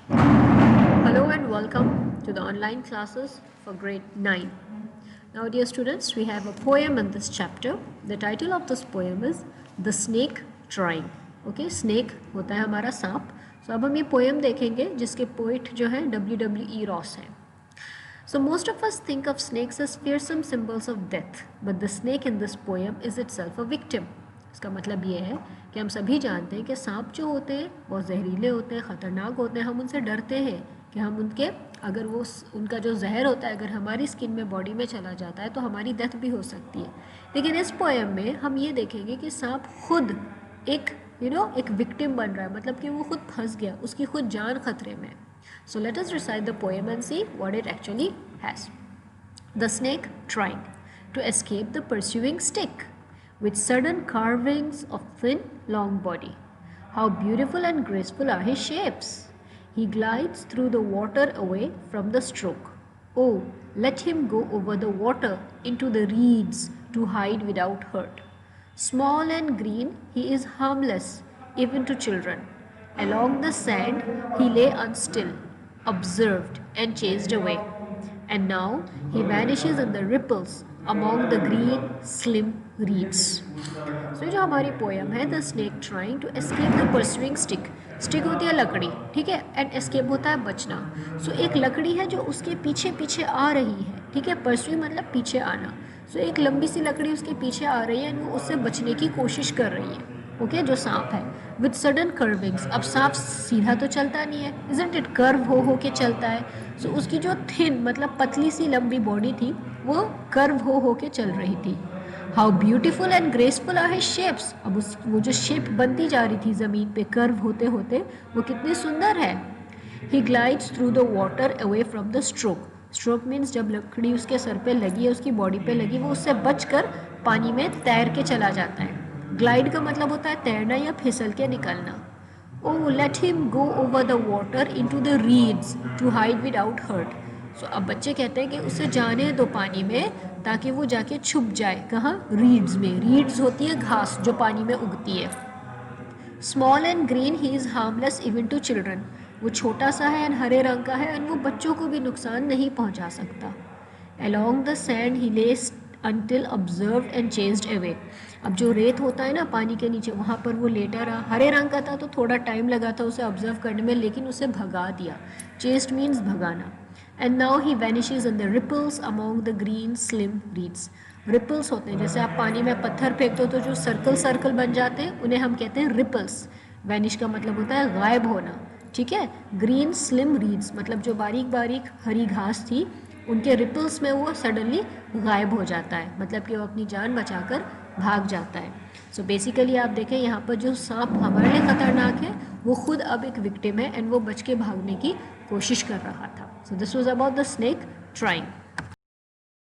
Hello and welcome to the online classes for grade 9. Now dear students, we have a poem in this chapter. The title of this poem is The Snake Trying. Okay, snake होता है हमारा सांप. So अब हम ये poem देखेंगे जिसके poet जो है W.W.E. Ross है. So most of us think of snakes as fearsome symbols of death, but the snake in this poem is itself a victim. इसका मतलब ये है कि हम सभी जानते हैं कि सांप जो होते हैं बहुत जहरीले होते हैं, ख़तरनाक होते हैं, हम उनसे डरते हैं कि हम उनके अगर वो उनका जो जहर होता है अगर हमारी स्किन में बॉडी में चला जाता है तो हमारी डेथ भी हो सकती है. लेकिन इस पोएम में हम ये देखेंगे कि सांप खुद एक एक विक्टिम बन रहा है, मतलब कि वो खुद फंस गया, उसकी खुद जान खतरे में. So let us recite the poem and see what it actually has. The snake trying to escape the pursuing stick, with sudden carvings of thin, long body. How beautiful and graceful are his shapes! He glides through the water away from the stroke. Oh, let him go over the water into the reeds to hide without hurt. Small and green, he is harmless, even to children. Along the sand, he lay unstill, observed and chased away. And now he vanishes in the ripples among the green, slim reeds. So जो हमारी poem है the snake trying to escape the pursuing stick. Stick होती है लकड़ी, ठीक है, and escape होता है बचना. सो एक लकड़ी है जो उसके पीछे पीछे आ रही है, ठीक है, परस्यू मतलब पीछे आना. सो एक लंबी सी लकड़ी उसके पीछे आ रही है एंड वो उससे बचने की कोशिश कर रही है. ओके, जो सांप है विद सडन कर्विंग्स. अब सांप सीधा तो चलता नहीं है, इजंट इट, कर्व हो के चलता है. सो उसकी जो थिन मतलब पतली सी लंबी बॉडी थी वो कर्व हो के चल रही थी. How beautiful and graceful are his shapes. अब वो जो शेप बनती जा रही थी ज़मीन पे कर्व होते होते वो कितनी सुंदर है. He glides through the water away from the stroke. Stroke means जब लकड़ी उसके सर पे लगी है, उसकी बॉडी पे लगी, वो उससे बचकर पानी में तैर के चला जाता है. ग्लाइड का मतलब होता है तैरना या फिसल के निकलना. Oh let him go over the water into the reeds to hide without hurt. So अब बच्चे कहते हैं कि उसे जाने दो पानी में ताकि वो जाके छुप जाए. कहाँ? रीड्स में. रीड्स होती है घास जो पानी में उगती है. Small and green, he is harmless even to children. वो छोटा सा है एंड हरे रंग का है एंड वो बच्चों को भी नुकसान नहीं पहुंचा सकता. Along the sand he less until observed and chased away. अब जो रेत होता है ना पानी के नीचे, वहाँ पर वो लेटा रहा. हरे रंग का था तो थोड़ा टाइम लगा था उसे ऑब्जर्व करने में, लेकिन उसे भगा दिया. चेस्ड मीन्स भगाना. And now he vanishes in the ripples among the green slim reeds. Ripples होते हैं जैसे आप पानी में पत्थर फेंकते हो तो जो सर्कल सर्कल बन जाते हैं उन्हें हम कहते हैं रिपल्स. वैनिश का मतलब होता है गायब होना, ठीक है. ग्रीन स्लिम रीड्स मतलब जो बारीक बारीक हरी घास थी उनके रिपल्स में वो सडनली गायब हो जाता है, मतलब कि वो अपनी जान बचाकर भाग जाता है. सो बेसिकली आप देखें यहाँ पर जो सांप हमारे लिए ख़तरनाक है वो खुद अब एक विक्टिम है एंड वो बच के भागने की कोशिश कर रहा था. So this was about the snake trying.